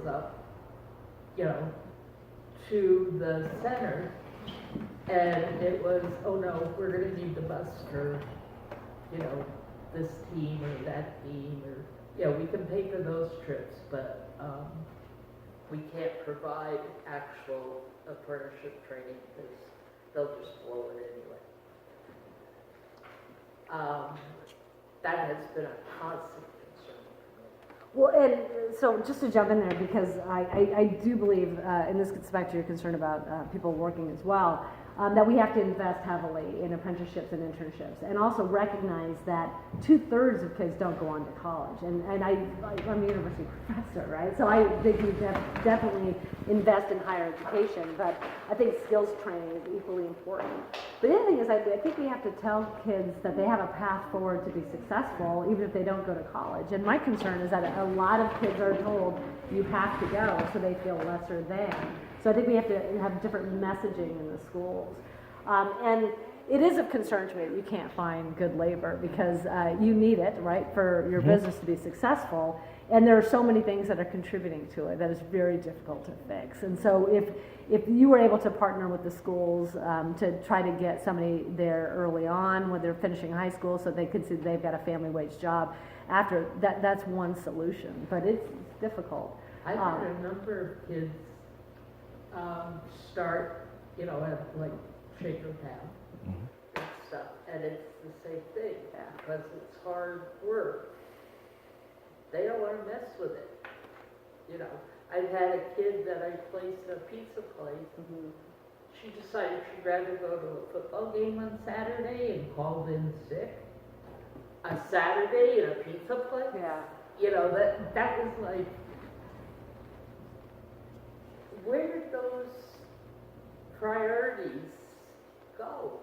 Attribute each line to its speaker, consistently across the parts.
Speaker 1: up, you know, to the center, and it was, oh no, we're gonna need the bus for, you know, this team or that team, or, you know, we can pay for those trips, but, we can't provide actual apprenticeship training because they'll just blow it anyway. That has been a constant concern for me.
Speaker 2: Well, and so just to jump in there, because I do believe, and this gets back to your concern about people working as well, that we have to invest heavily in apprenticeships and internships, and also recognize that 2/3 of kids don't go on to college. And I'm a university professor, right? So I think we definitely invest in higher education, but I think skills training is equally important. But the other thing is, I think we have to tell kids that they have a path forward to be successful, even if they don't go to college. And my concern is that a lot of kids are told you have to go, so they feel lesser than. So I think we have to have different messaging in the schools. And it is of concern to me that you can't find good labor, because you need it, right, for your business to be successful. And there are so many things that are contributing to it that is very difficult to fix. And so if you were able to partner with the schools to try to get somebody there early on when they're finishing high school, so they could see they've got a family wage job after, that's one solution. But it's difficult.
Speaker 1: I've had a number of kids start, you know, at like Shakertown and stuff, and it's the same thing, because it's hard work. They don't want to mess with it, you know. I've had a kid that I placed in a pizza place. She decided she'd rather go to a football game on Saturday and called in sick. A Saturday in a pizza place?
Speaker 2: Yeah.
Speaker 1: You know, that was like, where did those priorities go?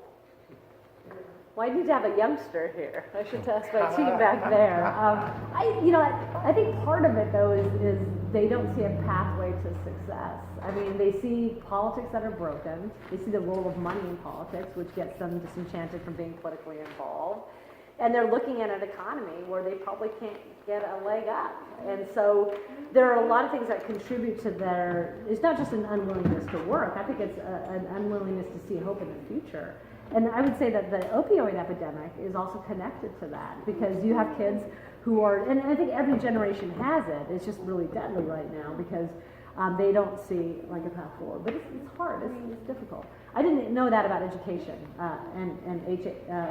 Speaker 2: Well, I need to have a youngster here. I should ask my team back there. I think part of it though is they don't see a pathway to success. I mean, they see politics that are broken. They see the role of money in politics, which gets them disenchanted from being politically involved. And they're looking at an economy where they probably can't get a leg up. And so there are a lot of things that contribute to it's not just an unwillingness to work. I think it's an unwillingness to see hope in the future. And I would say that the opioid epidemic is also connected to that, because you have kids who are, and I think every generation has it, it's just really deadly right now, because they don't see like a path forward. But it's hard, it's difficult. I didn't know that about education and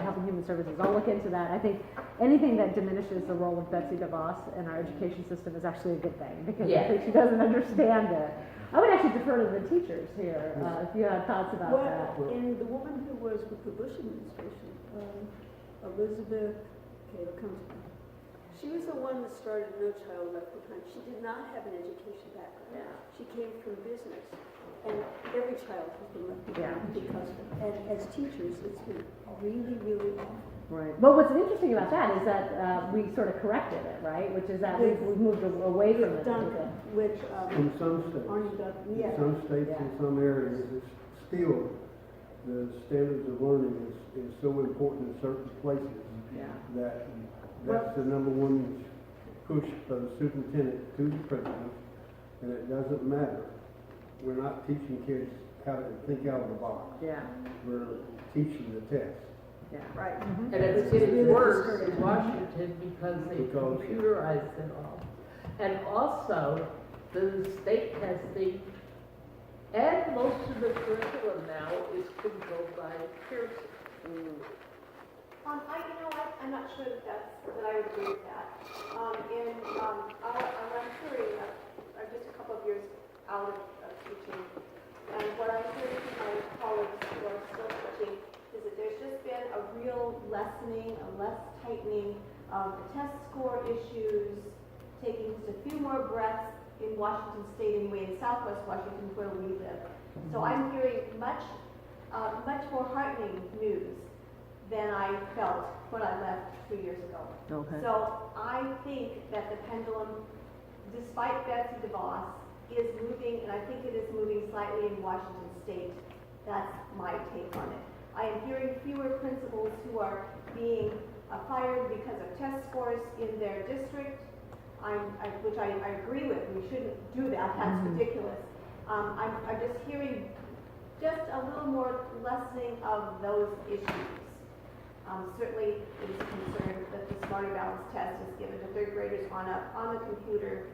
Speaker 2: Health and Human Services. I'll look into that. I think anything that diminishes the role of Betsy DeVos in our education system is actually a good thing, because I think she doesn't understand it. I would actually defer to the teachers here if you had thoughts about that.
Speaker 3: And the woman who was with the Bush administration, Elizabeth, it'll come to me. She was the one that started No Child Left Behind. She did not have an education background.
Speaker 2: Yeah.
Speaker 3: She came from business. And every child has been left behind because of it. And as teachers, it's been really, really awful.
Speaker 2: Right. But what's interesting about that is that we sort of corrected it, right? Which is that we've moved away from it.
Speaker 3: With
Speaker 4: in some states,
Speaker 3: yeah.
Speaker 4: in some states, in some areas, it's still the standards of learning is so important in certain places that that's the number one push of the superintendent to the president, and it doesn't matter. We're not teaching kids how to think out of the box.
Speaker 2: Yeah.
Speaker 4: We're teaching the test.
Speaker 2: Yeah. Right.
Speaker 1: And it's getting worse in Washington because they computerized it all. And also, the state testing and most of the curriculum now is controlled by Pearson.
Speaker 5: I'm not sure that I would agree with that. I'm hearing, just a couple of years out of teaching, and what I'm hearing from my colleagues who are still teaching is that there's just been a real lessening, a less tightening of the test score issues, taking just a few more breaths in Washington State anyway, in Southwest Washington where we live. So I'm hearing much more heartening news than I felt when I left 2 years ago.
Speaker 2: Okay.
Speaker 5: So I think that the pendulum, despite Betsy DeVos, is moving, and I think it is moving slightly in Washington State. That's my take on it. I am hearing fewer principals who are being fired because of test scores in their district. which I agree with, we shouldn't do that, that's ridiculous. I'm just hearing just a little more lessening of those issues. Certainly, it is a concern that the Smarter Balance test is given to third graders on the computer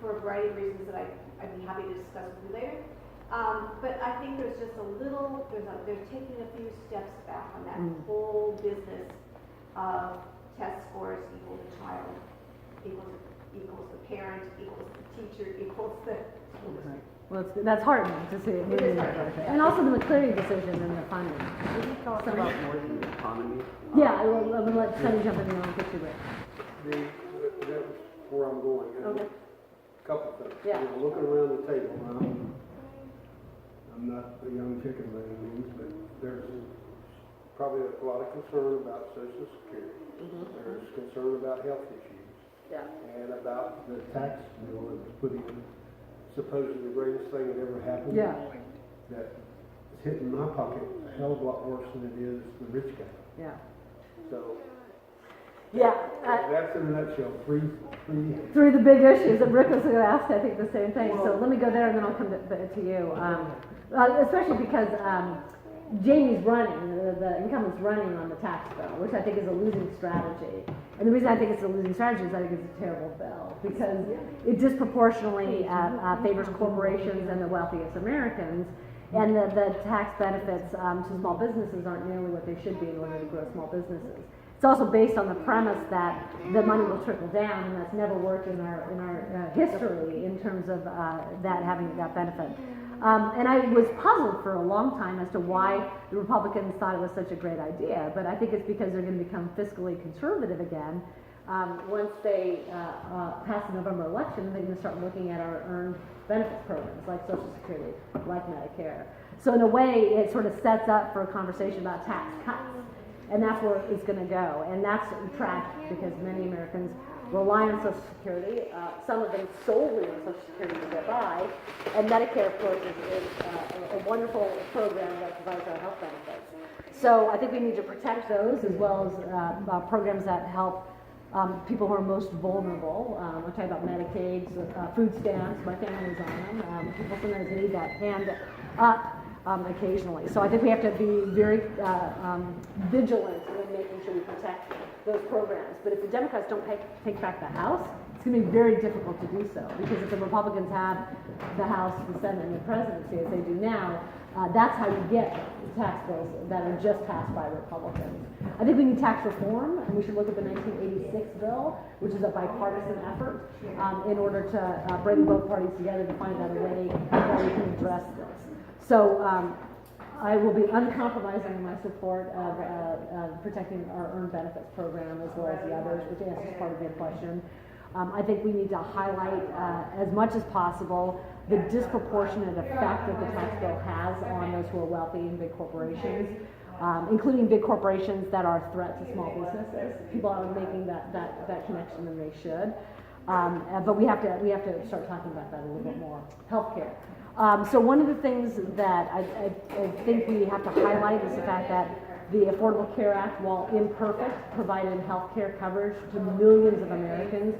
Speaker 5: for a variety of reasons that I'd be happy to discuss with you later. But I think there's just a little, they're taking a few steps back on that whole business of test scores equal the child, equals the parent, equals the teacher, equals the school district.
Speaker 2: Well, that's heartening to see.
Speaker 5: It is heartening.
Speaker 2: And also the McCleary decision and the funding.
Speaker 6: Can you talk about more than the economy?
Speaker 2: Yeah, I'm going to let Sonny jump in and I'll get you there.
Speaker 4: That was where I'm going.
Speaker 2: Okay.
Speaker 4: Couple things.
Speaker 2: Yeah.
Speaker 4: You know, looking around the table, I'm not a young chicken by any means, but there's probably a lot of concern about Social Security. There's concern about health issues.
Speaker 1: Yeah.
Speaker 4: And about the tax bill that was put in, supposedly the greatest thing that ever happened.
Speaker 2: Yeah.
Speaker 4: That is hitting my pocket a hell of a lot worse than it is the rich guy.
Speaker 2: Yeah.
Speaker 4: So.
Speaker 2: Yeah.
Speaker 4: That's in a nutshell. Three.
Speaker 2: Through the big issues, and Rick was going to ask, I think, the same thing. So let me go there, and then I'll come to you. Especially because Jamie's running, the incumbent's running on the tax bill, which I think is a losing strategy. And the reason I think it's a losing strategy is I think it's a terrible bill because it disproportionately favors corporations and the wealthiest Americans. And the tax benefits to small businesses aren't nearly what they should be in order to grow small businesses. It's also based on the premise that the money will trickle down, and that's never worked in our history in terms of that having that benefit. And I was puzzled for a long time as to why the Republicans thought it was such a great idea, but I think it's because they're going to become fiscally conservative again. Once they pass the November election, they're going to start looking at our earned benefits programs like Social Security, like Medicare. So in a way, it sort of sets up for a conversation about tax cuts. And that's where it's going to go. And that's tragic because many Americans rely on Social Security, some of them solely on Social Security to get by. And Medicare, of course, is a wonderful program that provides our health benefits. So I think we need to protect those as well as programs that help people who are most vulnerable. I'm talking about Medicaid, food stamps, my family's on them. People sometimes need that hand up. Occasionally. So I think we have to be very vigilant in making sure we protect those programs. But if the Democrats don't take back the House, it's going to be very difficult to do so. Because if the Republicans have the House, the Senate, and the presidency, as they do now, that's how you get tax bills that are just passed by Republicans. I think we need tax reform, and we should look at the 1986 bill, which is a bipartisan effort in order to bring both parties together to find out a way that we can address this. So I will be uncompromising in my support of protecting our earned benefits program as well as the others, which answers part of your question. I think we need to highlight as much as possible the disproportionate effect that the tax bill has on those who are wealthy and big corporations, including big corporations that are a threat to small businesses. People are making that connection, and they should. But we have to start talking about that a little bit more. Healthcare. So one of the things that I think we have to highlight is the fact that the Affordable Care Act, while imperfect, provided health care coverage to millions of Americans,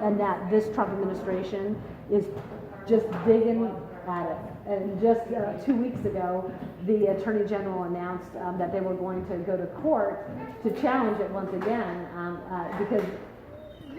Speaker 2: and that this Trump administration is just digging at it. And just 2 weeks ago, the Attorney General announced that they were going to go to court to challenge it once again,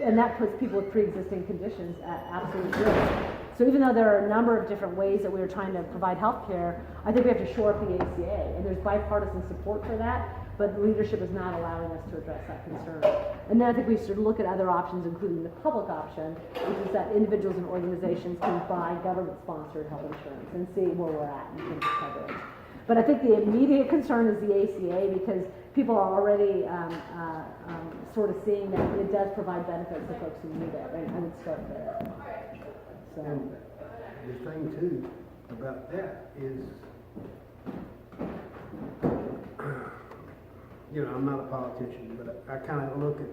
Speaker 2: and that puts people with pre-existing conditions at absolute risk. So even though there are a number of different ways that we are trying to provide health care, I think we have to shore up the ACA, and there's bipartisan support for that, but leadership is not allowing us to address that concern. And then I think we should look at other options, including the public option, which is that individuals and organizations can buy government-sponsored health insurance and see where we're at in terms of coverage. But I think the immediate concern is the ACA because people are already sort of seeing that it does provide benefits to folks who need it, and I would start there. So.
Speaker 4: And the thing too about that is, you know, I'm not a politician, but I kind of look at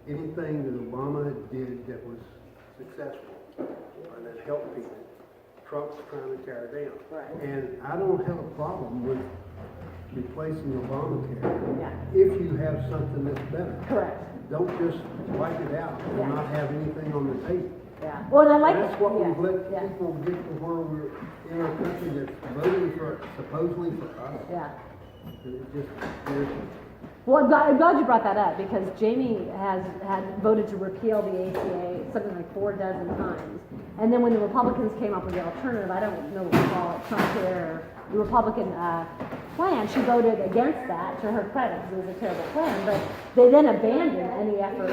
Speaker 4: anything that Obama did that was successful or that helped people. Trump's trying to tear down.
Speaker 2: Right.
Speaker 4: And I don't have a problem with replacing Obamacare
Speaker 2: Yeah.
Speaker 4: if you have something that's better.
Speaker 2: Correct.
Speaker 4: don't just wipe it out and
Speaker 2: Yeah.
Speaker 4: not have anything on the table.
Speaker 2: Yeah. Well, and I like
Speaker 4: That's
Speaker 2: it.
Speaker 4: what
Speaker 2: Yeah.
Speaker 4: we've let
Speaker 2: Yeah.
Speaker 4: people get to where we're in a country that's voting for, supposedly for us.
Speaker 2: Yeah.
Speaker 4: And it just irritates.
Speaker 2: Well, I'm glad you brought that up because Jamie had voted to repeal the ACA something like 4 dozen times. And then when the Republicans came up with the alternative, I don't know what to call it, Trump care, or the Republican plan, she voted against that to her credit because it was a terrible plan. But they then abandoned any effort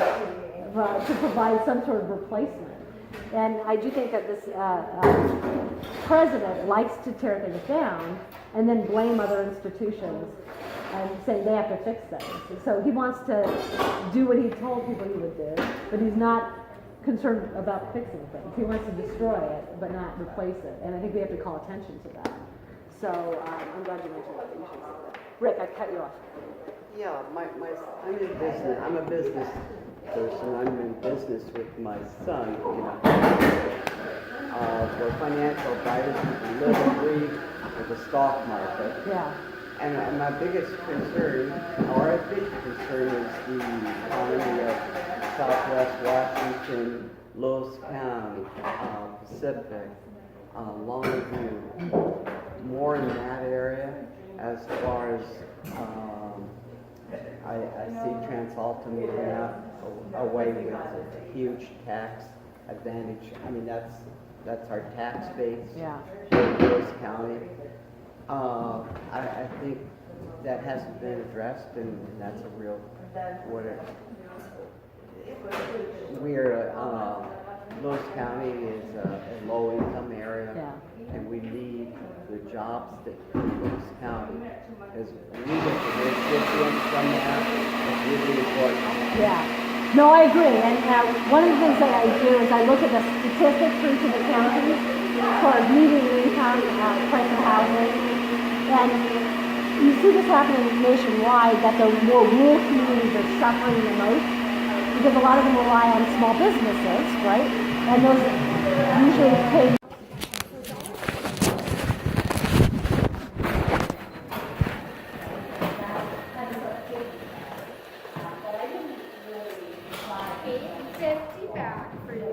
Speaker 2: to provide some sort of replacement. And I do think that this president likes to tear things down and then blame other institutions and saying they have to fix things. So he wants to do what he told people he would do, but he's not concerned about fixing things. He wants to destroy it, but not replace it. And I think we have to call attention to that. So I'm glad you mentioned that. You should say that. Rick, I cut you off.
Speaker 6: Yeah, I'm in business, I'm a business person, I'm in business with my son, you know. We're financial advisors, we live and breathe with the stock market.
Speaker 2: Yeah.
Speaker 6: And my biggest concern, or a big concern, is the economy of Southwest Washington, Lewis County, Pacific, Longview, more in that area as far as I see Transalta moving out away with a huge tax advantage. I mean, that's our tax base.
Speaker 2: Yeah.
Speaker 6: Lewis County. I think that hasn't been addressed, and that's a real, Lewis County is a low-income area,
Speaker 2: Yeah.
Speaker 6: and we need the jobs that in Lewis County, because we get the recipients from that, it's really important.
Speaker 2: Yeah. No, I agree. And one of the things that I do is I look at the statistics for each of the counties for median income, price of housing. And you see this happening nationwide, that the more rural communities are suffering the most because a lot of them rely on small businesses, right? And those usually pay.
Speaker 7: $8.50 back for that.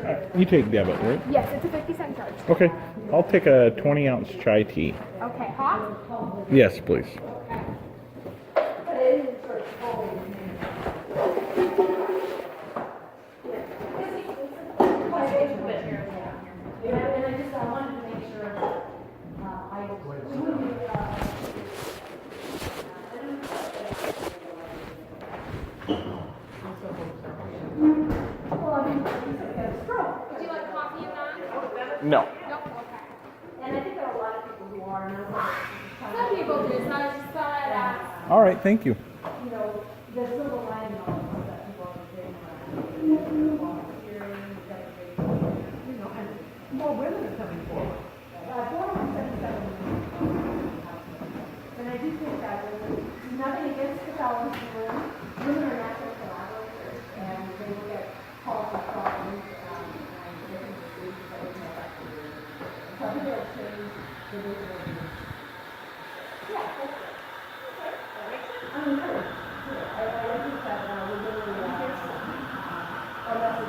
Speaker 7: Thank you.
Speaker 8: You take debit, right?
Speaker 7: Yes, it's a 50-cent charge.
Speaker 8: Okay. I'll take a 20-ounce chai tea.
Speaker 7: Okay, hot?
Speaker 8: Yes, please.
Speaker 7: Would you like coffee or not?
Speaker 8: No.
Speaker 7: Nope, okay.
Speaker 2: And I think there are a lot of people who are, and
Speaker 7: Some people do, so I just thought I'd ask.
Speaker 8: All right. Thank you.
Speaker 2: you know, the silver lining of all of that people are saying, volunteering, you know, and more women are coming forward. 477 and I do think that there's nothing against the fellows in the room. Women are natural collaborators, and they will get calls for problems, and they can just do everything that they do. So I think it'll change the way yeah, that's it. I mean, really, I think that we're really, our message is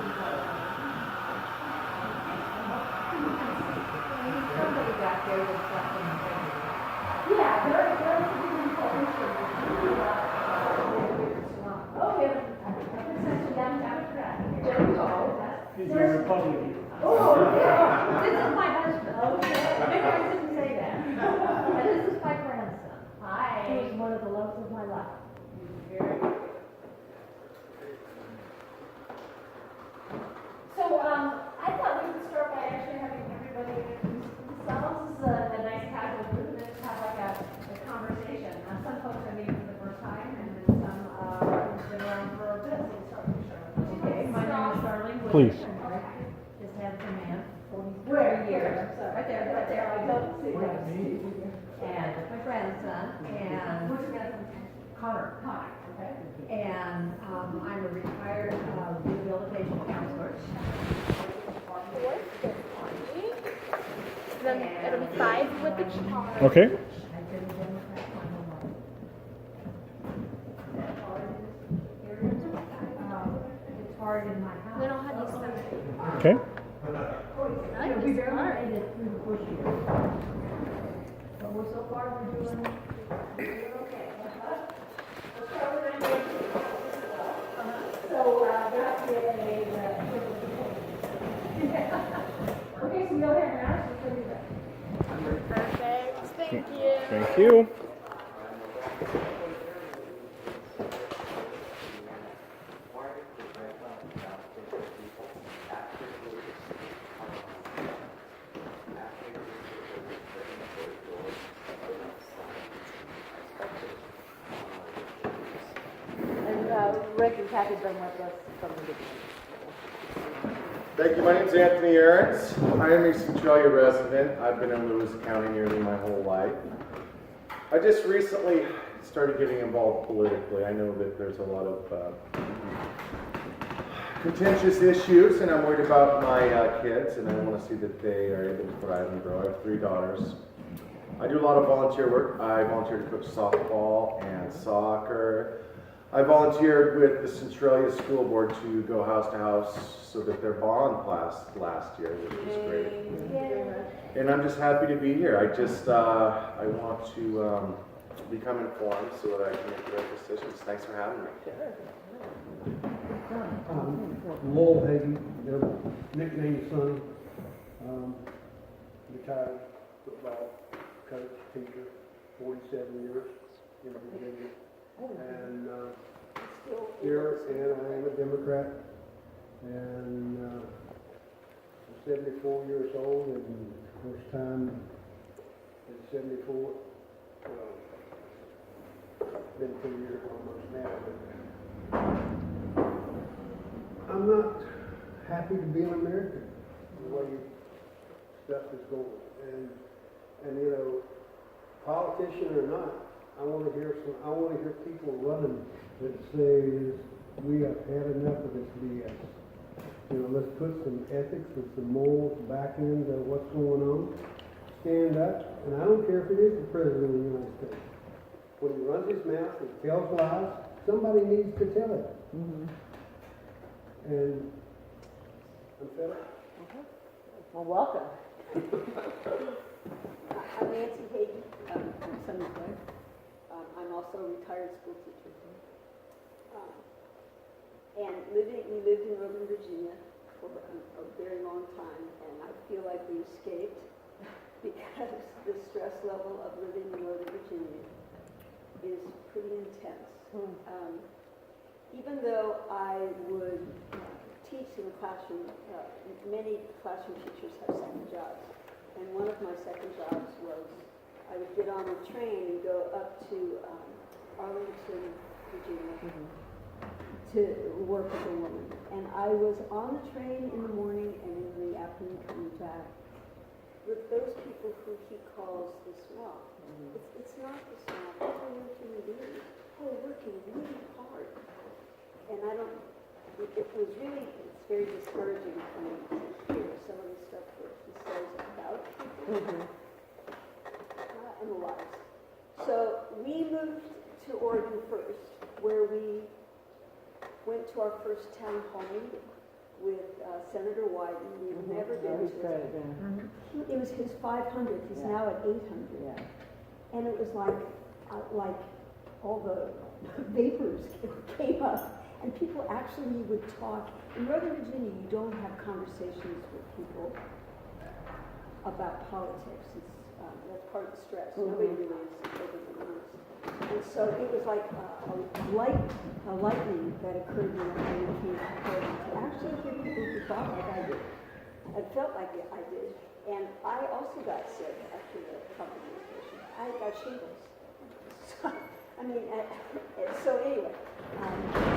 Speaker 2: somebody back there was something. Yeah, there is a different information. Oh, yeah. Essentially, downtown track. There we go.
Speaker 9: He's a Republican.
Speaker 2: Oh, yeah. This is my husband. Okay. Maybe I shouldn't say that. And this is my grandson. Hi. He was one of the loves of my life. So, I thought we would start by actually having everybody introduce themselves. This is a nice casual group, and just have like a conversation. Some folks are meeting for the first time, and then some have been around for a bit. So we'll start with Charlotte. Okay, my name is Carolyn.
Speaker 8: Please.
Speaker 2: This handsome man, 43 years. Right there, I don't see that. And my grandson, and what's your grandson's name? Connor. Okay. And I'm a retired rehabilitation counselor.
Speaker 7: then it'll be 5 with the charge.
Speaker 8: Okay.
Speaker 7: Then I'll have you send it.
Speaker 8: Okay.
Speaker 7: I like this part. Perfect. Thank you.
Speaker 8: Thank you.
Speaker 2: And Rick and Kathy have been with us from the beginning.
Speaker 10: Thank you. My name is Anthony Ahrens. I am a Centralia resident. I've been in Lewis County nearly my whole life. I just recently started getting involved politically. I know that there's a lot of contentious issues, and I'm worried about my kids, and I want to see that they are able to thrive and grow. I have 3 daughters. I do a lot of volunteer work. I volunteer to coach softball and soccer. I volunteered with the Centralia School Board to go house to house so that their bond passed last year, which was great. And I'm just happy to be here. I want to become informed so that I can make the right decisions. Thanks for having me.
Speaker 4: Lowell Hagee, their nickname Sonny, retired football coach, teacher, 47 years in Virginia. And here, and I am a Democrat, and I'm 74 years old, and first time at 74, been 2 years almost now, but I'm not happy to be an American, the way stuff is going, and you know, politician or not, I want to hear people running that say we have had enough of this BS. You know, let's put some ethics and some morals back into what's going on. Stand up, and I don't care if it is the President of the United States. When he runs his mouth and tells lies, somebody needs to tell it.
Speaker 2: Mm-hmm.
Speaker 4: And I'm fed up.
Speaker 2: Okay. Well, welcome.
Speaker 3: I'm Nancy Hayden, I'm Sonny's wife. I'm also a retired school teacher. And we lived in Northern Virginia for a very long time, and I feel like we escaped because the stress level of living in Northern Virginia is pretty intense. Even though I would teach in the classroom, many classroom teachers have second jobs, and one of my second jobs was I would get on the train and go up to Arlington, Virginia, to work with a woman. And I was on the train in the morning and in the afternoon coming back with those people who he calls the swamp. It's not the swamp. These are real human beings who are working really hard. And it's very discouraging for me to hear some of the stuff that he says about people. And the lives. So we moved to Oregon first, where we went to our first town hall meeting with Senator Wyden. We've never been to it. It was his 500th. He's now at 800.
Speaker 2: Yeah.
Speaker 3: And it was like all the vapors came up, and people actually would talk. In Northern Virginia, you don't have conversations with people about politics. That's part of the stress. Nobody really is open and honest. And so it was like a lightning that occurred when I came to Carolyn, to actually hear people who thought like I did, and felt like I did. And I also got sick after the Trump administration. I got shingles. So, I mean, so anyway,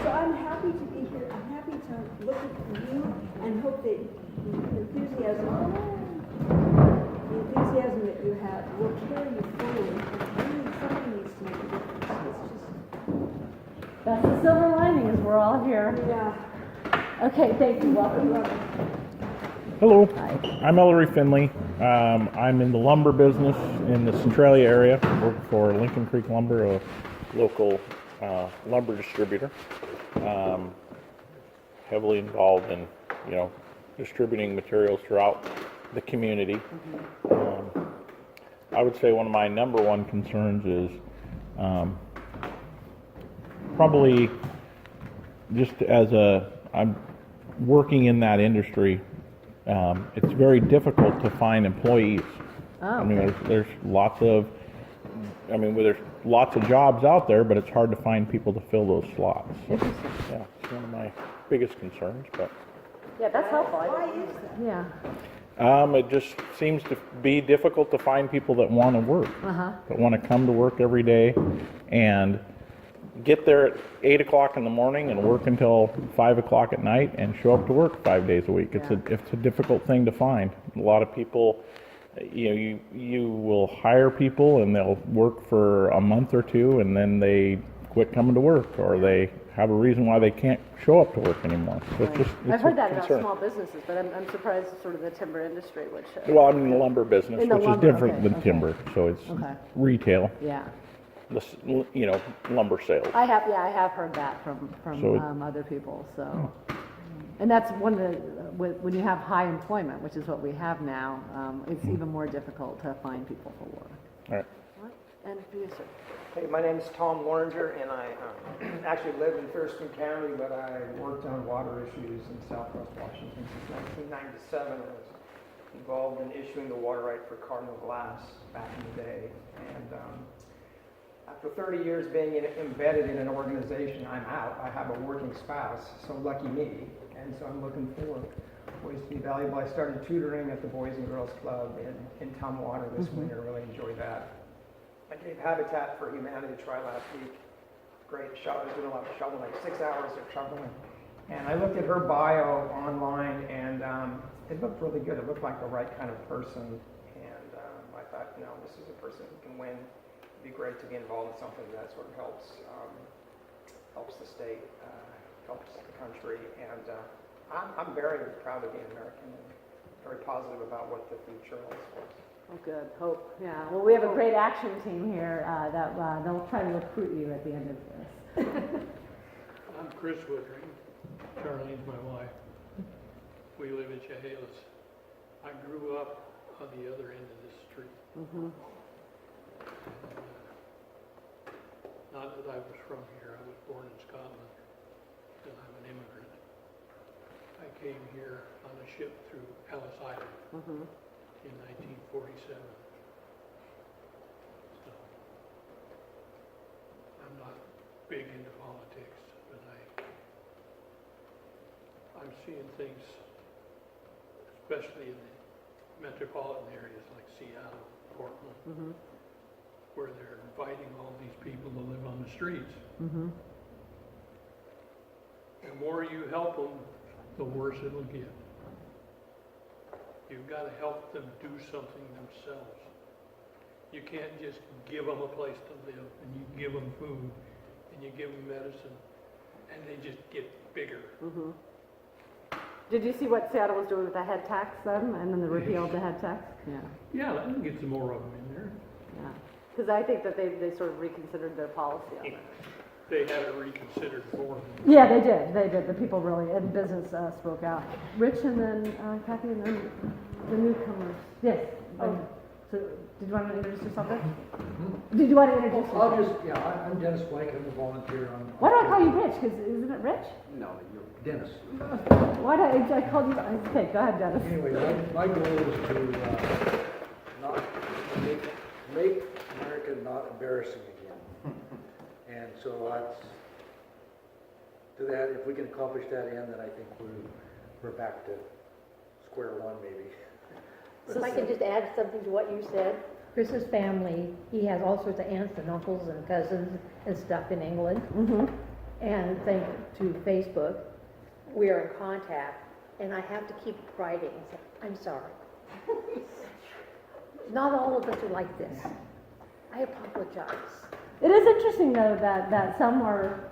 Speaker 3: so I'm happy to be here. I'm happy to look at you and hope that the enthusiasm that you have will carry you forward. Really, somebody needs to make a difference. It's just...
Speaker 2: That's the silver lining, is we're all here.
Speaker 3: Yeah.
Speaker 2: Okay, thank you. Welcome.
Speaker 8: Hello.
Speaker 2: Hi.
Speaker 8: I'm Ellery Finley. I'm in the lumber business in the Centralia area. Work for Lincoln Creek Lumber, a local lumber distributor. Heavily involved in, distributing materials throughout the community. I would say one of my number one concerns is probably just I'm working in that industry. It's very difficult to find employees.
Speaker 2: Oh,
Speaker 8: I mean, there's lots of jobs out there, but it's hard to find people to fill those slots.
Speaker 2: interesting.
Speaker 8: Yeah, it's one of my biggest concerns, but
Speaker 2: Yeah, that's helpful.
Speaker 3: Why is that?
Speaker 2: Yeah.
Speaker 8: it just seems to be difficult to find people that want to work,
Speaker 2: Uh-huh.
Speaker 8: that want to come to work every day and get there at 8 o'clock in the morning and work until 5 o'clock at night and show up to work 5 days a week. It's a difficult thing to find. A lot of people, you will hire people and they'll work for a month or two and then they quit coming to work, or they have a reason why they can't show up to work anymore. So it's
Speaker 2: I've heard that about
Speaker 8: concern.
Speaker 2: small businesses, but I'm surprised sort of the timber industry, which.
Speaker 8: Well, I'm in the lumber business,
Speaker 2: In the
Speaker 8: which
Speaker 2: lumber,
Speaker 8: is different
Speaker 2: okay,
Speaker 8: than
Speaker 2: okay.
Speaker 8: timber, so it's
Speaker 2: Okay.
Speaker 8: retail,
Speaker 2: Yeah.
Speaker 8: lumber sales.
Speaker 2: I have heard that from
Speaker 8: So-
Speaker 2: other people, so. And that's one of the, when you have high employment, which is what we have now, it's even more difficult to find people for work.
Speaker 8: All right.
Speaker 2: And for you, sir?
Speaker 11: Hey, my name is Tom Loringer, and I actually live in Thurston County, but I worked on water issues in Southwest Washington since 1997. I was involved in issuing the water right for Cardinal Glass back in the day. And after 30 years being embedded in an organization, I'm out. I have a working spouse, so lucky me. And so I'm looking for ways to be valuable. I started tutoring at the Boys and Girls Club in Tumwater this winter. Really enjoyed that. I gave Habitat for Humanity a try last week. Great shot. I was doing a lot of shoveling, like 6 hours of shoveling. And I looked at her bio online, and it looked really good. It looked like the right kind of person. And I thought, this is a person who can win. It'd be great to be involved in something that sort of helps the state, helps the country. And I'm very proud to be an American and very positive about what the future holds for us.
Speaker 2: Oh, good. Hope. Yeah. Well, we have a great action team here that they'll try to recruit you at the end of this.
Speaker 9: I'm Chris Woodring. Carolyn's my wife. We live in Chehalis. I grew up on the other end of this street.
Speaker 2: Mm-hmm.
Speaker 9: Not that I was from here. I was born in Scotland, and I'm an immigrant. I came here on a ship through Ellis Island.
Speaker 2: Mm-hmm.
Speaker 9: In 1947. So, I'm not big into politics, but I'm seeing things, especially in the metropolitan areas like Seattle, Portland, where they're inviting all these people to live on the streets.
Speaker 2: Mm-hmm.
Speaker 9: The more you help them, the worse it'll get. You've got to help them do something themselves. You can't just give them a place to live, and you give them food, and you give them medicine, and they just get bigger.
Speaker 2: Mm-hmm. Did you see what Seattle was doing with the head tax then, and then the repeal of the head tax? Yeah.
Speaker 9: Yeah, let them get some more of them in there.
Speaker 2: Yeah. Because I think that they sort of reconsidered their policy on it.
Speaker 9: They had it reconsidered for them.
Speaker 2: Yeah, they did. They did. The people really, and business spoke out. Rich, and then Kathy, and then the newcomers. Yes. So, did you want to introduce yourself? Did you want to introduce yourself?
Speaker 12: I'm Dennis Blake. I'm a volunteer on.
Speaker 2: Why do I call you Rich? Because isn't it Rich?
Speaker 12: No, you're Dennis.
Speaker 2: Why do I called you? Okay, go ahead, Dennis.
Speaker 12: Anyway, my goal is to not make America not embarrassing again. And so to that, if we can accomplish that end, then I think we're back to square one, maybe.
Speaker 1: So if I can just add something to what you said.
Speaker 13: Chris's family, he has all sorts of aunts and uncles and cousins and stuff in England.
Speaker 2: Mm-hmm.
Speaker 13: And thanks to Facebook, we are in contact, and I have to keep writing. I'm sorry. Not all of us are like this. I apologize.
Speaker 2: It is interesting though that some are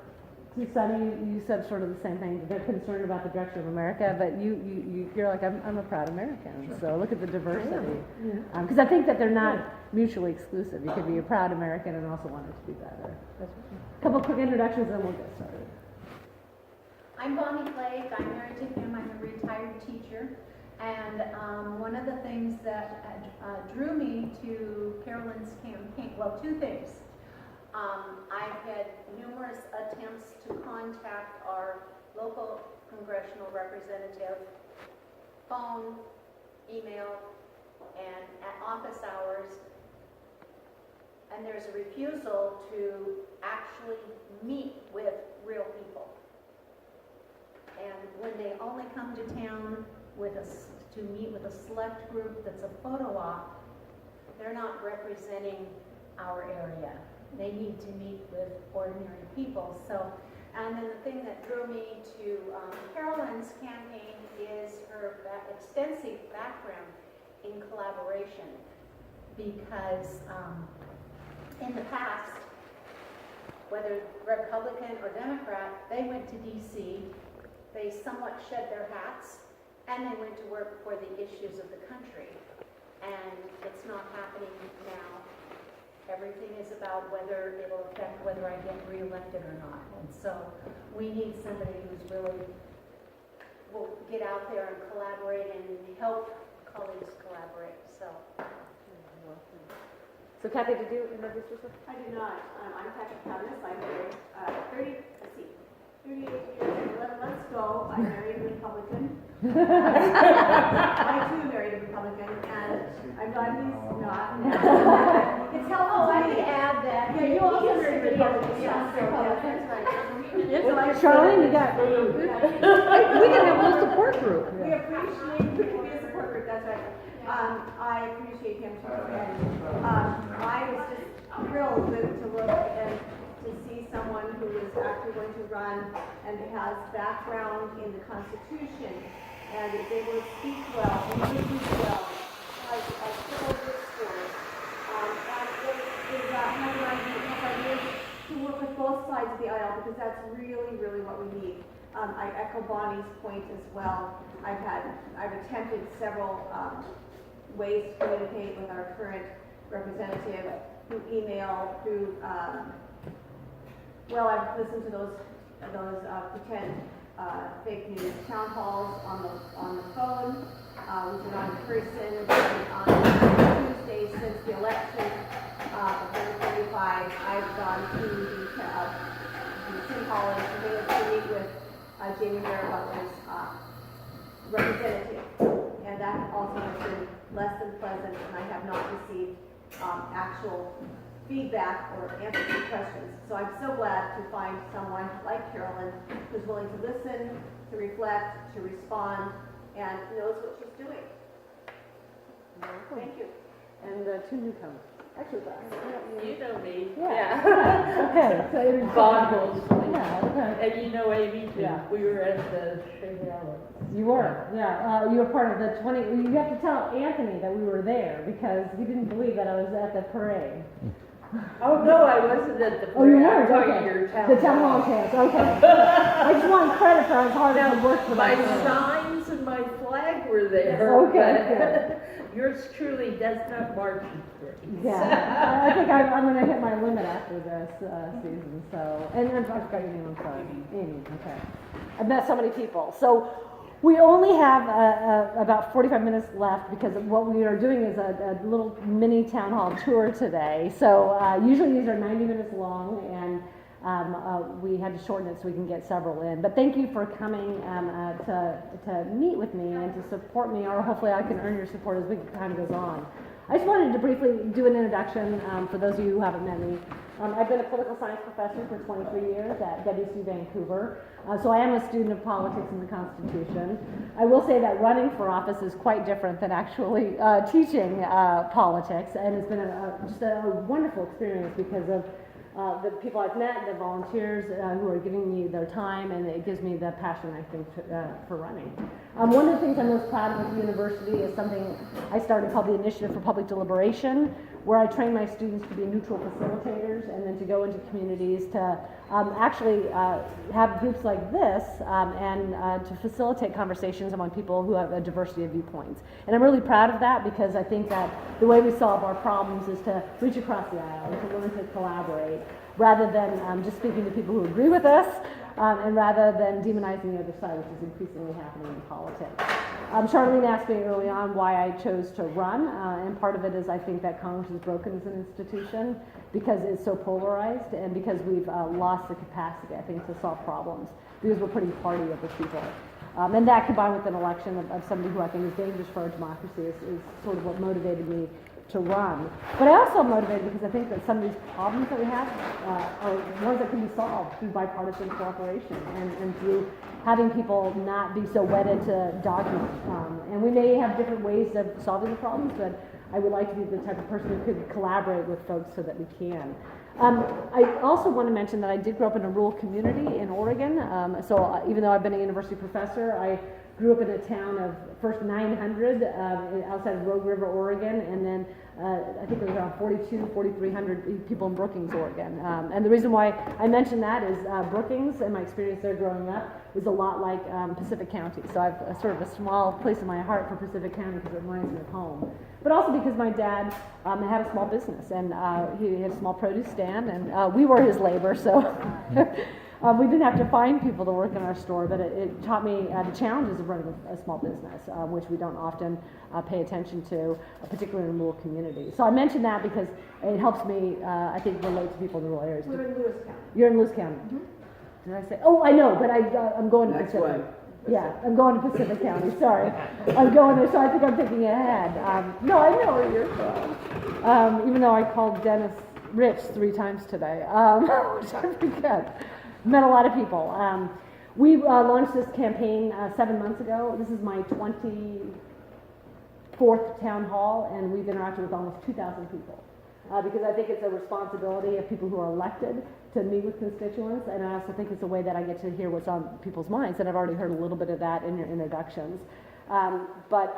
Speaker 2: Sonny, you said sort of the same thing. They're concerned about the direction of America, but you're like, I'm a proud American. So look at the diversity. Because I think that they're not mutually exclusive. You could be a proud American and also want it to be better. A couple quick introductions, and we'll get started.
Speaker 7: I'm Bonnie Blake. I'm married to him. I'm a retired teacher. And one of the things that drew me to Carolyn's campaign, well, two things. I've had numerous attempts to contact our local congressional representative, phone, email, and at office hours. And there's a refusal to actually meet with real people. And when they only come to town to meet with a select group that's a photo op, they're not representing our area. They need to meet with ordinary people. So, and then the thing that drew me to Carolyn's campaign is her extensive background in collaboration. Because in the past, whether Republican or Democrat, they went to DC, they somewhat shed their hats, and they went to work for the issues of the country. And it's not happening now. Everything is about whether it'll affect whether I get reelected or not. And so we need somebody who's really will get out there and collaborate and help colleagues collaborate. So
Speaker 2: Kathy, did you introduce yourself?
Speaker 5: I do not. I'm Patrick Thomas. I'm married 38 years, 11 months ago, I married a Republican. I too married a Republican, and I'm glad he's not. It's helpful
Speaker 7: I
Speaker 5: to
Speaker 7: could
Speaker 5: me.
Speaker 7: add that.
Speaker 5: Yeah, you also married a Republican.
Speaker 7: Yeah,
Speaker 5: Yeah,
Speaker 7: Republicans, right.
Speaker 2: Charlene, you got. We can have a little support group.
Speaker 5: We appreciate, we can be a support group, that's right. I appreciate him too, and I was just thrilled to look and to see someone who is actually going to run and has background in the Constitution and is able to speak well, and listen well, has civil discourse, and has ideas to work with both sides of the aisle, because that's really, really what we need. I echo Bonnie's point as well. I've attempted several ways to communicate with our current representative, through email, through well, I've listened to those pretend fake news town halls on the phone, which are not in person, on Tuesday since the election of 2035. I've gone to the City Hall and been able to meet with Jamie Merriweather's representative, and that also has been less than pleasant, and I have not received actual feedback or answers to questions. So I'm so glad to find someone like Carolyn who's willing to listen, to reflect, to respond, and knows what she's doing. Thank you.
Speaker 2: And two newcomers. Actually,
Speaker 1: You know me.
Speaker 2: Yeah. Okay. So
Speaker 1: Boggles.
Speaker 2: Yeah. Okay.
Speaker 1: And you know Amy too.
Speaker 2: Yeah.
Speaker 1: We were at the Shea.
Speaker 2: You were. Yeah. You were part of the 20. You have to tell Anthony that we were there because he didn't believe that I was at the parade.
Speaker 1: Oh, no, I wasn't at the parade.
Speaker 2: Oh, you
Speaker 1: I'm
Speaker 2: weren't?
Speaker 1: talking
Speaker 2: Okay.
Speaker 1: your town
Speaker 2: The town hall
Speaker 1: hall.
Speaker 2: chance. Okay. I just want credit for how hard I worked for
Speaker 1: My
Speaker 2: that.
Speaker 1: signs and my flag were there.
Speaker 2: Okay,
Speaker 1: but yours truly does not march in parade.
Speaker 2: Yeah, I think I'm going to hit my limit after this season. So, and I forgot your name. I'm sorry, Amy. Okay, I've met so many people. So we only have about 45 minutes left because what we are doing is a little mini town hall tour today. So usually these are 90 minutes long, and we had to shorten it so we can get several in. But thank you for coming to meet with me and to support me, or hopefully I can earn your support as time goes on. I just wanted to briefly do an introduction for those of you who haven't met me. I've been a political science professor for 23 years at WC Vancouver, so I am a student of politics and the Constitution. I will say that running for office is quite different than actually teaching politics, and it's been just a wonderful experience because of the people I've met, the volunteers who are giving me their time, and it gives me the passion, I think, for running. One of the things I'm most proud of at the university is something I started called the Initiative for Public Deliberation, where I train my students to be neutral facilitators and then to go into communities to actually have groups like this and to facilitate conversations among people who have a diversity of viewpoints. And I'm really proud of that because I think that the way we solve our problems is to reach across the aisle and to learn to collaborate rather than just speaking to people who agree with us and rather than demonizing the other side, which is increasingly happening in politics. Charlene asked me early on why I chose to run, and part of it is I think that Congress is broken as an institution because it's so polarized and because we've lost the capacity, I think, to solve problems because we're putting party over people. And that combined with an election of somebody who I think is dangerous for our democracy is sort of what motivated me to run. But I also am motivated because I think that some of these problems that we have are ones that can be solved through bipartisan cooperation and through having people not be so wedded to dogma. And we may have different ways of solving the problems, but I would like to be the type of person who could collaborate with folks so that we can. I also want to mention that I did grow up in a rural community in Oregon. So even though I've been a university professor, I grew up in a town of first 900 outside of Rogue River, Oregon, and then I think it was around 4,300 people in Brookings, Oregon. And the reason why I mention that is Brookings, and my experience there growing up, is a lot like Pacific County. So I've sort of a small place in my heart for Pacific County because it reminds me of home. But also because my dad had a small business, and he had a small produce stand, and we were his labor, so we didn't have to find people to work in our store, but it taught me the challenges of running a small business, which we don't often pay attention to, particularly in rural communities. So I mention that because it helps me, I think, relate to people in rural areas.
Speaker 3: We're in Lewis County.
Speaker 2: You're in Lewis County. Mm-hmm. Did I say? Oh, I know, but I'm going to Pacific. Yeah, I'm going to Pacific County. Sorry, I'm going there, so I think I'm thinking ahead. No, I know where you're from. Even though I called Dennis Rich 3 times today, which I forget. Met a lot of people. We launched this campaign 7 months ago. This is my 24th town hall, and we've interacted with almost 2,000 people. Because I think it's a responsibility of people who are elected to meet with constituents, and I also think it's a way that I get to hear what's on people's minds, and I've already heard a little bit of that in your introductions. But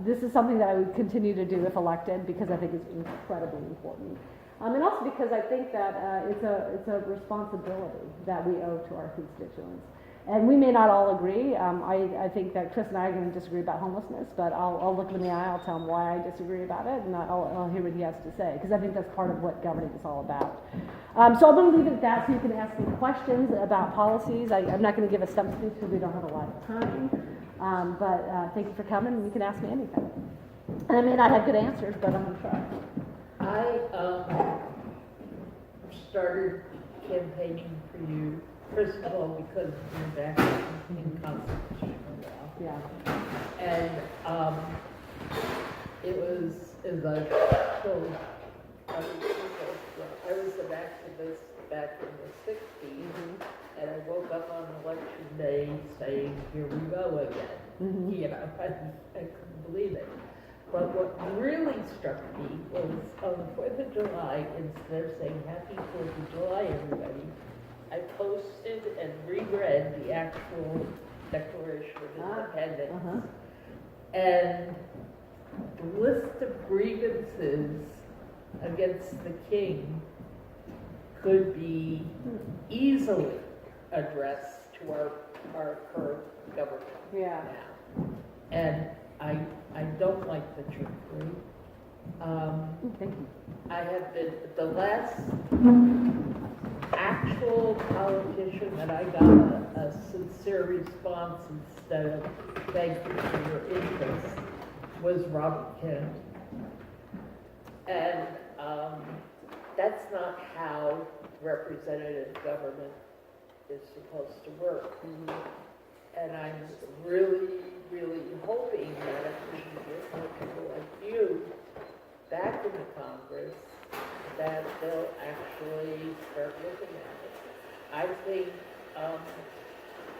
Speaker 2: this is something that I would continue to do if elected because I think it's incredibly important. And also because I think that it's a responsibility that we owe to our constituents. And we may not all agree. I think that Chris and I are going to disagree about homelessness, but I'll look him in the eye, I'll tell him why I disagree about it, and I'll hear what he has to say, because I think that's part of what governing is all about. So I'm going to leave it at that so you can ask me questions about policies. I'm not going to give a stump speech because we don't have a lot of time, but thank you for coming, and you can ask me anything. And I may not have good answers, but I'm going to try.
Speaker 1: I started campaigning for you, first of all, because of your background in constitutional law.
Speaker 2: Yeah.
Speaker 1: And it was, as I told other people, I was an activist back in the 60s, and I woke up on election day saying, here we go again. You know, I couldn't believe it. But what really struck me was on the 4th of July, instead of saying Happy 4th of July, everybody, I posted and reread the actual Declaration of Independence. And the list of grievances against the king could be easily addressed to our current government now. And I don't like the trickery.
Speaker 2: Thank you.
Speaker 1: I have been, the last actual politician that I got a sincere response instead of thank you for your interest was Robert Kennedy. And that's not how representative government is supposed to work. And I'm really, really hoping that if we can get more people like you back in the Congress, that they'll actually start looking at it. I think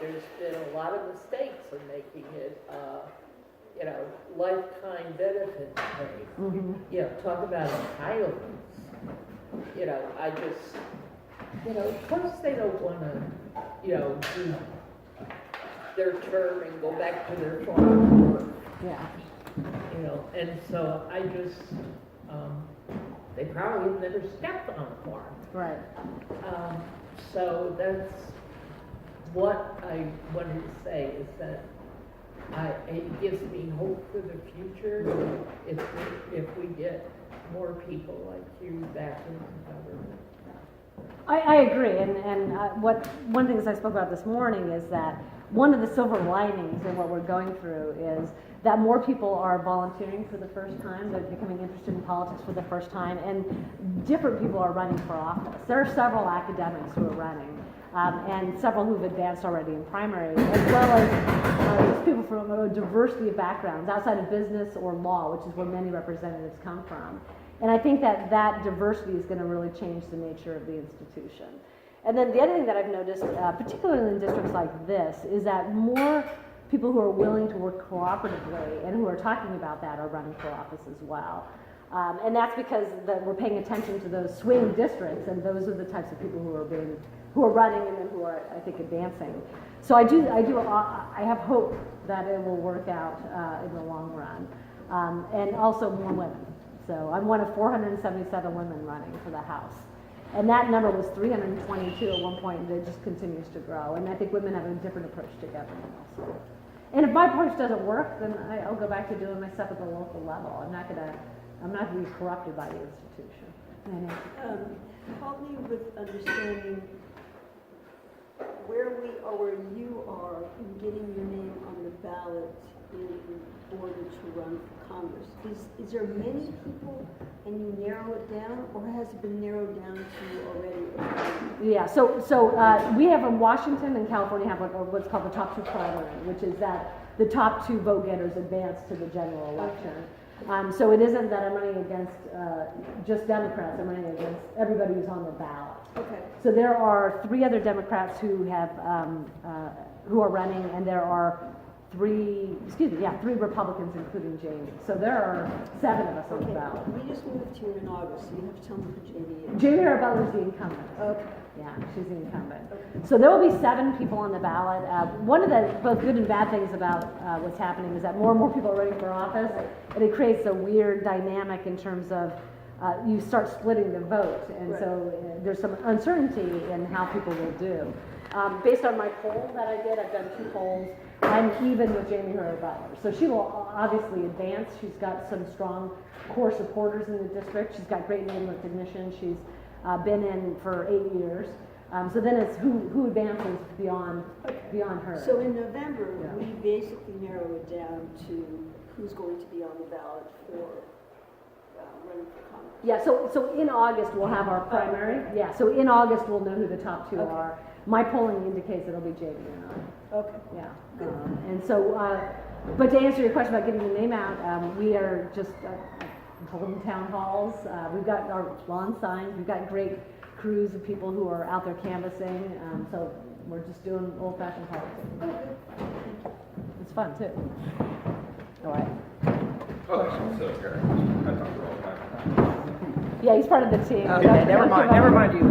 Speaker 1: there's been a lot of mistakes in making it, lifetime benefit pay. You know, talk about entitlements. You know, I just, of course they don't want to, do their term and go back to their farm work.
Speaker 2: Yeah.
Speaker 1: And so I just, They probably have never stepped on a farm.
Speaker 2: Right.
Speaker 1: So that's what I wanted to say, is that it gives me hope for the future if we get more people like you back into government.
Speaker 2: I agree, and one of the things I spoke about this morning is that one of the silver linings in what we're going through is that more people are volunteering for the first time, they're becoming interested in politics for the first time, and different people are running for office. There are several academics who are running, and several who've advanced already in primary, as well as people from a diversity of backgrounds outside of business or law, which is where many representatives come from. And I think that that diversity is going to really change the nature of the institution. And then the other thing that I've noticed, particularly in districts like this, is that more people who are willing to work cooperatively and who are talking about that are running for office as well. And that's because we're paying attention to those swing districts, and those are the types of people who are running and then who are, I think, advancing. So I have hope that it will work out in the long run, and also more women. So I'm one of 477 women running for the House. And that number was 322 at one point, and it just continues to grow. And I think women have a different approach to government also. And if my approach doesn't work, then I'll go back to doing my stuff at the local level. I'm not going to be corrupted by the institution.
Speaker 3: Help me with understanding where we are, where you are in getting your name on the ballot in order to run for Congress. Is there many people and you narrow it down, or has it been narrowed down to already?
Speaker 2: Yeah, so we have in Washington and California have what's called the top two primary, which is that the top two vote getters advance to the general election. So it isn't that I'm running against just Democrats, I'm running against everybody who's on the ballot.
Speaker 3: Okay.
Speaker 2: So there are 3 other Democrats who are running, and there are 3 Republicans, including Jamie. So there are 7 of us on the ballot.
Speaker 3: We just moved here in August, so you have to tell me who Jamie is.
Speaker 2: Jamie Butler's the incumbent.
Speaker 3: Okay.
Speaker 2: Yeah, she's the incumbent. Okay. So there will be 7 people on the ballot. One of the both good and bad things about what's happening is that more and more people are running for office, and it creates a weird dynamic in terms of you start splitting the vote, and so there's some uncertainty in how people will do. Based on my poll that I did, I've done 2 polls. I'm even with Jamie Butler. So she will obviously advance. She's got some strong core supporters in the district. She's got great name recognition. She's been in for 8 years. So then it's who advances beyond her.
Speaker 3: So in November, we basically narrow it down to who's going to be on the ballot for running for Congress.
Speaker 2: Yeah, so in August we'll have our primary. Yeah, so in August we'll know who the top 2 are. My polling indicates it'll be Jamie and I.
Speaker 3: Okay.
Speaker 2: Yeah. And so, but to answer your question about getting the name out, we are just holding town halls. We've got our lawn signs. We've got great crews of people who are out there canvassing. So we're just doing old-fashioned politics. It's fun too. All right.
Speaker 14: So Gary, I talk to her all the time.
Speaker 2: Yeah, he's part of the team.
Speaker 11: Okay, never mind you.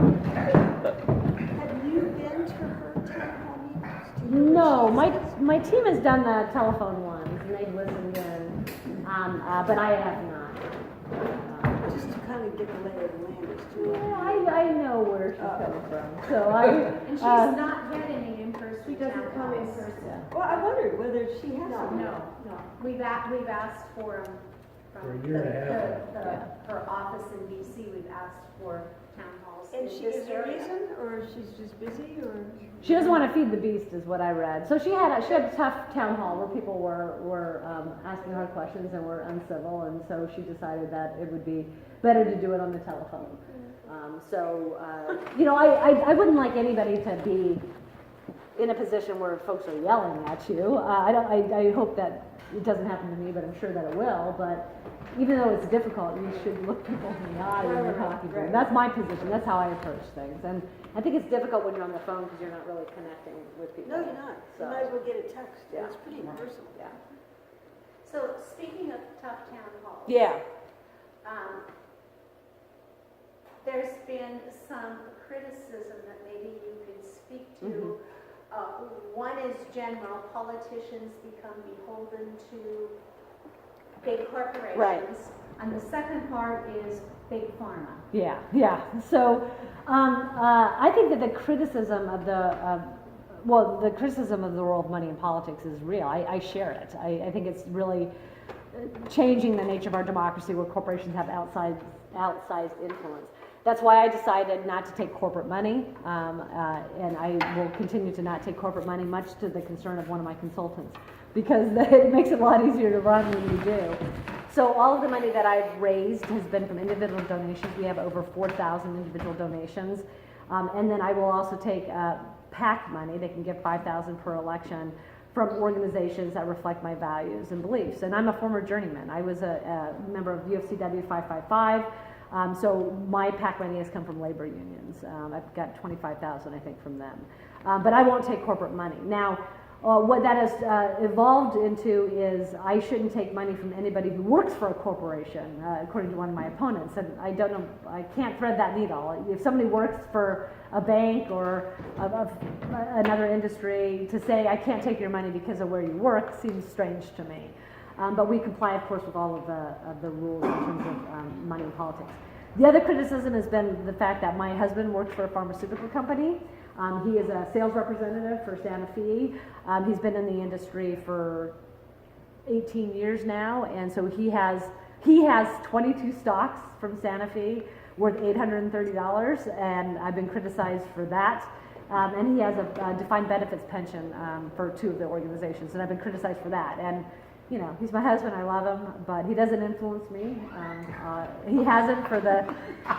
Speaker 3: Have you been to her town hall meetings? Do you know
Speaker 2: No,
Speaker 3: where she is?
Speaker 2: my team has done the telephone ones, and they've listened in, but I have not.
Speaker 3: Just to kind of get the lay of the land as to
Speaker 2: Yeah, I know where she's coming from, so I.
Speaker 7: And she's not had any in-person.
Speaker 2: She doesn't
Speaker 7: town
Speaker 2: come in
Speaker 7: halls.
Speaker 2: person.
Speaker 3: Well, I wondered whether she has some.
Speaker 7: No. We've asked for them
Speaker 12: For a
Speaker 7: from
Speaker 12: year and a half.
Speaker 7: her office in DC. We've asked for town halls
Speaker 3: And
Speaker 7: in
Speaker 3: she,
Speaker 7: this
Speaker 3: is there a
Speaker 7: area.
Speaker 3: reason, or she's just busy, or?
Speaker 2: She doesn't want to feed the beast, is what I read. So she had a tough town hall where people were asking hard questions and were uncivil, and so she decided that it would be better to do it on the telephone. I wouldn't like anybody to be in a position where folks are yelling at you. I hope that it doesn't happen to me, but I'm sure that it will. But even though it's difficult, you should look people in the eye when you're talking to them. That's my position. That's how I approach things. And I think it's difficult when you're on the phone because you're not really connecting with people.
Speaker 3: No, you're not. You might as well get a text.
Speaker 2: Yeah.
Speaker 3: It's pretty personal.
Speaker 2: Yeah.
Speaker 7: So speaking of tough town halls.
Speaker 2: Yeah.
Speaker 7: There's been some criticism that maybe you could speak to. One is general, politicians become beholden to big corporations.
Speaker 2: Right.
Speaker 7: And the second part is Big pharma.
Speaker 2: Yeah, yeah. So I think that the criticism of the criticism of the role of money in politics is real. I share it. I think it's really changing the nature of our democracy where corporations have outsized influence. That's why I decided not to take corporate money, and I will continue to not take corporate money, much to the concern of one of my consultants, because it makes it a lot easier to run when you do. So all of the money that I've raised has been from individual donations. We have over 4,000 individual donations. And then I will also take PAC money. They can give $5,000 per election from organizations that reflect my values and beliefs. And I'm a former journeyman. I was a member of UFCW 555. So my PAC money has come from labor unions. I've got 25,000, I think, from them. But I won't take corporate money. Now, what that has evolved into is I shouldn't take money from anybody who works for a corporation, according to one of my opponents. And I don't know, I can't thread that needle. If somebody works for a bank or another industry, to say I can't take your money because of where you work seems strange to me. But we comply, of course, with all of the rules in terms of money in politics. The other criticism has been the fact that my husband works for a pharmaceutical company. He is a sales representative for Sanofi. He's been in the industry for 18 years now, and so he has 22 stocks from Sanofi worth $830, and I've been criticized for that. And he has a defined benefits pension for 2 of the organizations, and I've been criticized for that. And you know, he's my husband, I love him, but he doesn't influence me. He hasn't for the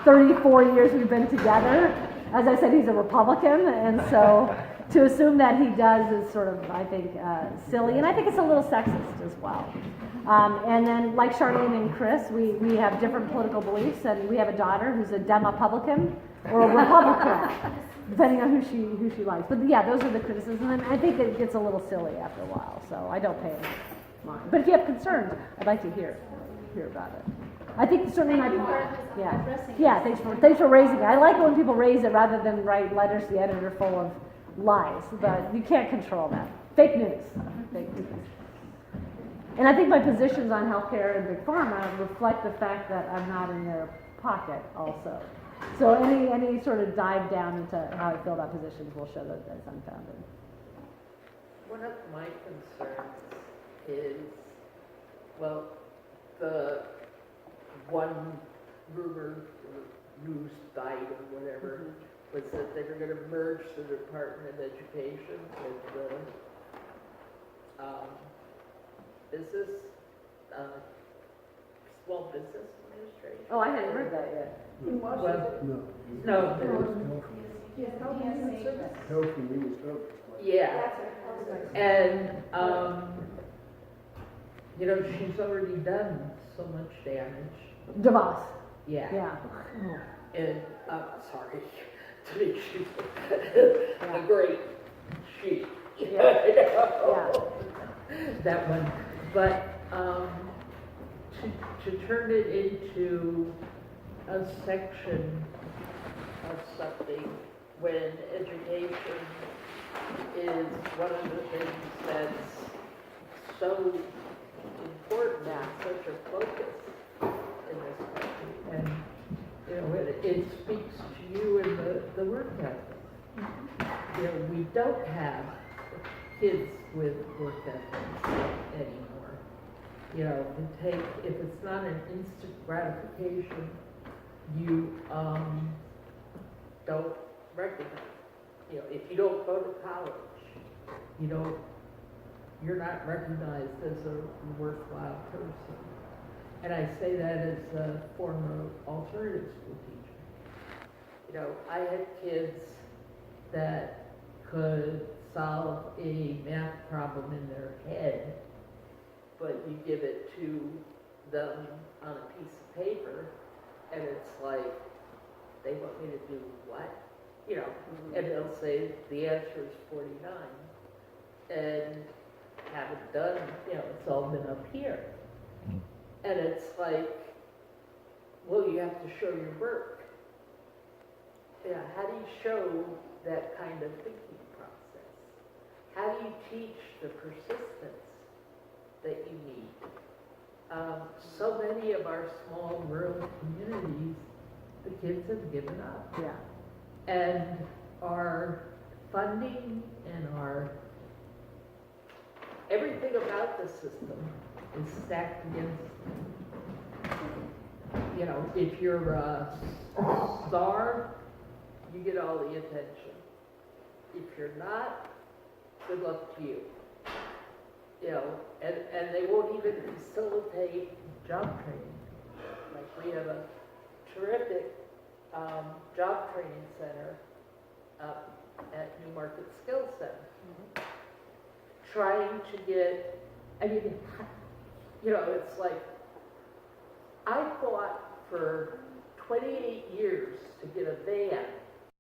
Speaker 2: 34 years we've been together. As I said, he's a Republican, and so to assume that he does is sort of, I think, silly, and I think it's a little sexist as well. And then, like Charlene and Chris, we have different political beliefs, and we have a daughter who's a Demopublican or a Republican, depending on who she likes. But yeah, those are the criticisms, and I think it gets a little silly after a while, so I don't pay it mind. But if you have concerns, I'd like to hear about it. I think certainly
Speaker 7: Thank you for addressing it.
Speaker 2: yeah. Thanks for raising it. I like it when people raise it rather than write letters to the editor full of lies. But you can't control that. Fake news. Fake news. And I think my positions on healthcare and big pharma reflect the fact that I'm not in their pocket also. So any sort of dive down into how I feel about positions will show that that's unfounded.
Speaker 1: One of my concerns is, well, the one rumor or news bite or whatever was that they were going to merge the Department of Education with the Small Business Administration.
Speaker 2: Oh, I hadn't heard that yet.
Speaker 3: In Washington?
Speaker 1: No. Yeah. And, you know, she's already done so much damage.
Speaker 2: DeVos.
Speaker 1: Yeah.
Speaker 2: Yeah.
Speaker 1: And, sorry, to be the great she.
Speaker 2: Yeah.
Speaker 1: That one. But, to turn it into a section of something when education is one of the things that's so important and such a focus in this country. And, you know, it speaks to you in the work ethic. You know, we don't have kids with work ethics anymore. You know, if it's not an instant gratification, you don't recognize. You know, if you don't go to college, you're not recognized as a worthwhile person. And I say that as a former alternative school teacher. You know, I had kids that could solve a math problem in their head, but you give it to them on a piece of paper, and it's like, they want me to do what? You know, and they'll say the answer is 49, and haven't done, you know, it's all been up here. And it's like, well, you have to show your work. Yeah, how do you show that kind of thinking process? How do you teach the persistence that you need? So many of our small rural communities, the kids have given up.
Speaker 2: Yeah.
Speaker 1: And our funding and our, everything about the system is stacked against, you know, if you're a star, you get all the attention. If you're not, good luck to you. You know, and they won't even facilitate job training. Like we have a terrific job training center up at Newmarket Skills Center. Trying to get, I mean, you know, it's like, I fought for 28 years to get a van